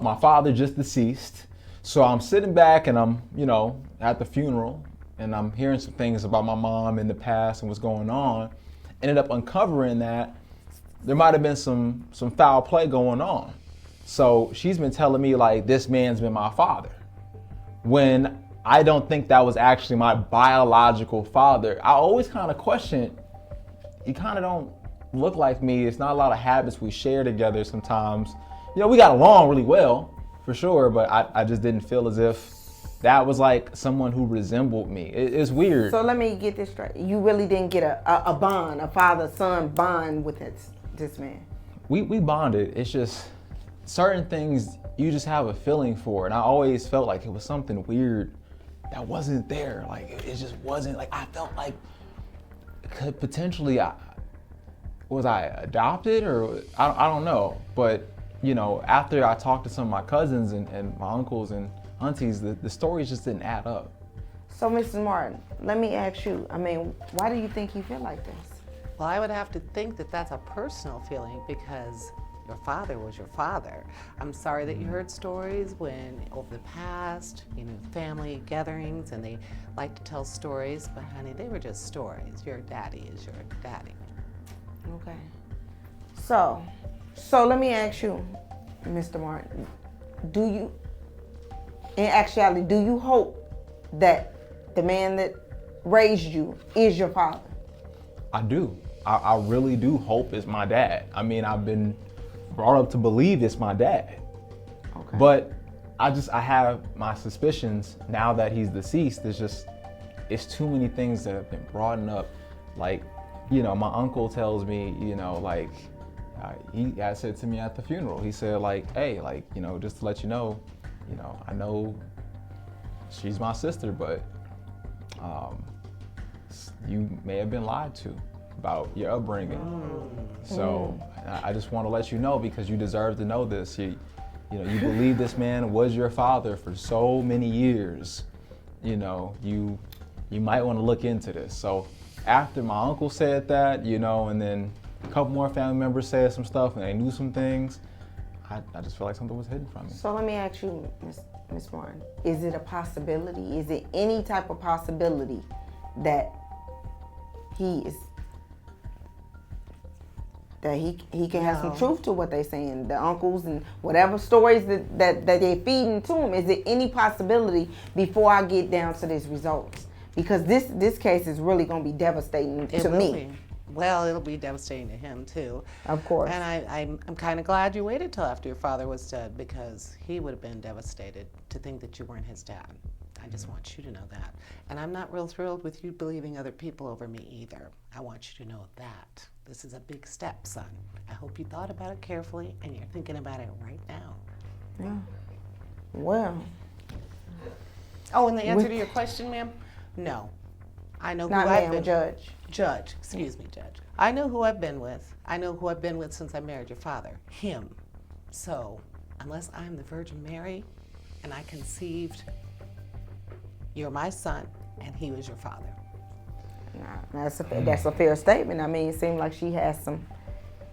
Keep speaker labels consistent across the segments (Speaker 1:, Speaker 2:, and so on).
Speaker 1: my father just deceased. So I'm sitting back and I'm, at the funeral and I'm hearing some things about my mom in the past and what's going on. Ended up uncovering that there might have been some foul play going on. So she's been telling me like, this man's been my father. When I don't think that was actually my biological father. I always kind of question, you kind of don't look like me. It's not a lot of habits we share together sometimes. We got along really well, for sure, but I just didn't feel as if that was like someone who resembled me. It's weird.
Speaker 2: So let me get this straight. You really didn't get a bond, a father-son bond with this man? We
Speaker 1: bonded. It's just certain things you just have a feeling for. And I always felt like it was something weird that wasn't there. Like it just wasn't, like I felt like could potentially, was I adopted or I don't know. But after I talked to some of my cousins and my uncles and aunties, the stories just didn't add up.
Speaker 2: So Mrs. Martin, let me ask you, why do you think you feel like this?
Speaker 3: Well, I would have to think that that's a personal feeling because your father was your father. I'm sorry that you heard stories when over the past, family gatherings, and they like to tell stories, but honey, they were just stories. Your daddy is your daddy.
Speaker 2: Okay. So let me ask you, Mr. Martin, in actuality, do you hope that the man that raised you is your father?
Speaker 1: I do. I really do hope it's my dad. I've been brought up to believe it's my dad.
Speaker 2: Okay.
Speaker 1: But I have my suspicions now that he's deceased. It's too many things that have been brought up. Like, my uncle tells me, he said to me at the funeral, he said like, hey, just to let you know, I know she's my sister, but you may have been lied to about your upbringing. So I just want to let you know because you deserve to know this. You believe this man was your father for so many years. You might want to look into this. So after my uncle said that, and then a couple more family members said some stuff and they knew some things, I just feel like something was hidden from me.
Speaker 2: So let me ask you, Ms. Martin, is it a possibility? Is it any type of possibility that he can have some truth to what they're saying, the uncles and whatever stories that they're feeding to him? Is there any possibility before I get down to these results? Because this case is really going to be devastating to me.
Speaker 3: Well, it'll be devastating to him too.
Speaker 2: Of course.
Speaker 3: And I'm kind of glad you waited till after your father was dead because he would have been devastated to think that you weren't his dad. I just want you to know that. And I'm not real thrilled with you believing other people over me either. I want you to know that. This is a big step, son. I hope you thought about it carefully and you're thinking about it right now.
Speaker 2: Yeah. Well.
Speaker 3: Oh, and the answer to your question, ma'am? No. I know
Speaker 2: not
Speaker 3: who I've
Speaker 2: been.
Speaker 3: Judge. Excuse me, Judge. I know who I've been with. I know who I've been with since I married your father. Him. So, unless I'm the Virgin Mary and I conceived, you're my son and he was your father.
Speaker 2: Nah, that's a fair statement. It seemed like she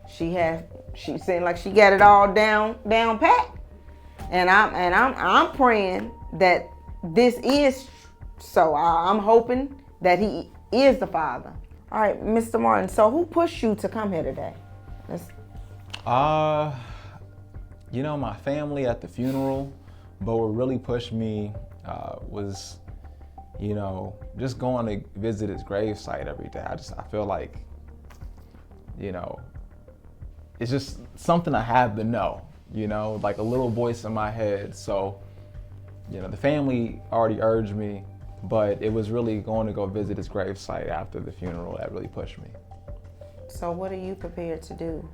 Speaker 2: seemed like she got it all down pat. And I'm praying that this is so. I'm hoping that he is the father. All right, Mr. Martin, so who pushed you to come here today?
Speaker 1: My family at the funeral, but what really pushed me was, just going to visit his gravesite every day. I feel like, it's just something I have to know, like a little voice in my head. So, the family already urged me, but it was really going to go visit his gravesite after the funeral that really pushed me.
Speaker 2: So what are you prepared to do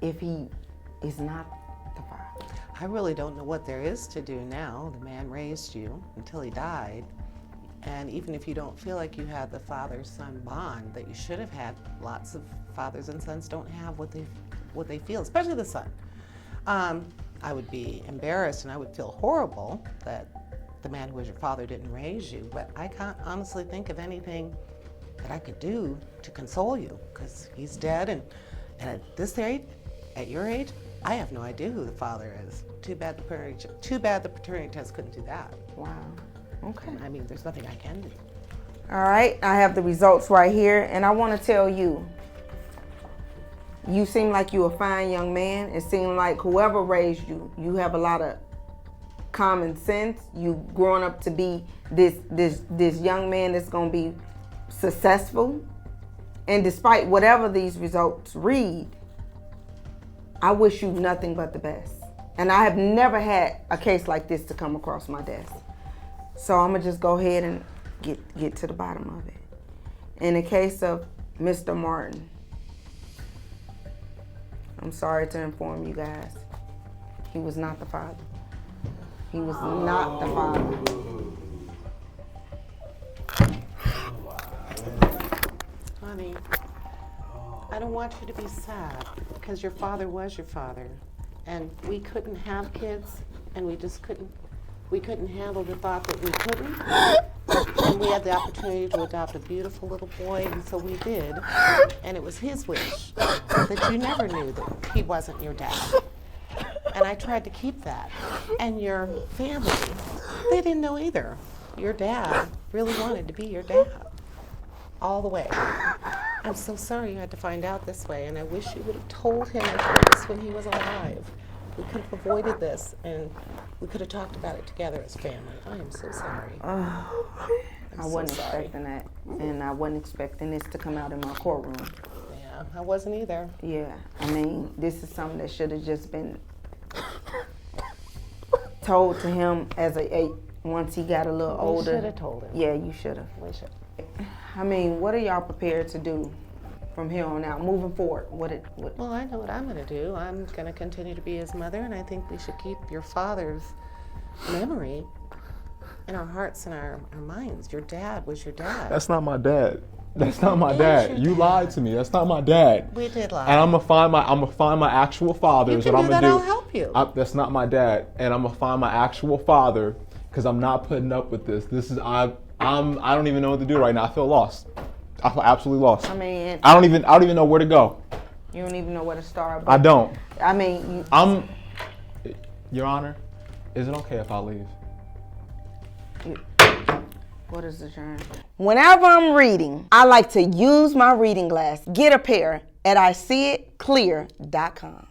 Speaker 2: if he is not the father?
Speaker 3: I really don't know what there is to do now. The man raised you until he died. And even if you don't feel like you had the father-son bond that you should have had, lots of fathers and sons don't have what they feel, especially the son. I would be embarrassed and I would feel horrible that the man who was your father didn't raise you, but I can't honestly think of anything that I could do to console you because he's dead and at this age, at your age, I have no idea who the father is. Too bad the paternity test couldn't do that.
Speaker 2: Wow. Okay.
Speaker 3: I mean, there's nothing I can do.
Speaker 2: All right, I have the results right here, and I want to tell you, you seem like you're a fine young man. It seemed like whoever raised you, you have a lot of common sense. You growing up to be this young man that's gonna be successful. And despite whatever these results read, I wish you nothing but the best. And I have never had a case like this to come across my desk. So I'm gonna just go ahead and get to the bottom of it. In the case of Mr. Martin, I'm sorry to inform you guys, he was not the father. He was not the father.
Speaker 3: Honey, I don't want you to be sad because your father was your father. And we couldn't have kids, and we couldn't handle the thought that we couldn't. And we had the opportunity to adopt a beautiful little boy, and so we did. And it was his wish that you never knew that he wasn't your dad. And I tried to keep that. And your family, they didn't know either. Your dad really wanted to be your dad. All the way. I'm so sorry you had to find out this way, and I wish you would have told him and told us when he was alive. We could have avoided this, and we could have talked about it together as family. I am so sorry.
Speaker 2: I wasn't expecting that, and I wasn't expecting this to come out in my courtroom.
Speaker 3: Yeah, I wasn't either.
Speaker 2: Yeah, I mean, this is something that should have just been told to him as once he got a little older.
Speaker 3: You should have told him.
Speaker 2: Yeah, you should have.
Speaker 3: We should.
Speaker 2: I mean, what are y'all prepared to do from here on out, moving forward? What?
Speaker 3: Well, I know what I'm going to do. I'm going to continue to be his mother, and I think we should keep your father's memory in our hearts and our minds. Your dad was your dad.
Speaker 1: That's not my dad. That's not my dad. You lied to me. That's not my dad.
Speaker 3: We did lie.
Speaker 1: And I'm gonna find my actual father.
Speaker 3: You
Speaker 1: Is
Speaker 3: can
Speaker 1: what
Speaker 3: do
Speaker 1: I'm
Speaker 3: that.
Speaker 1: gonna
Speaker 3: I'll
Speaker 1: do.
Speaker 3: help you.
Speaker 1: That's not my dad, and I'm gonna find my actual father because I'm not putting up with this. I don't even know what to do right now. I feel lost. I feel absolutely lost.
Speaker 2: I mean,
Speaker 1: I don't even know where to go.
Speaker 2: you don't even know where to start.
Speaker 1: I don't.
Speaker 2: I mean,
Speaker 1: Your Honor, is it okay if I leave?
Speaker 2: What is the genre? Whenever I'm reading, I like to use my reading glass. Get a pair at ISeeItClear.com.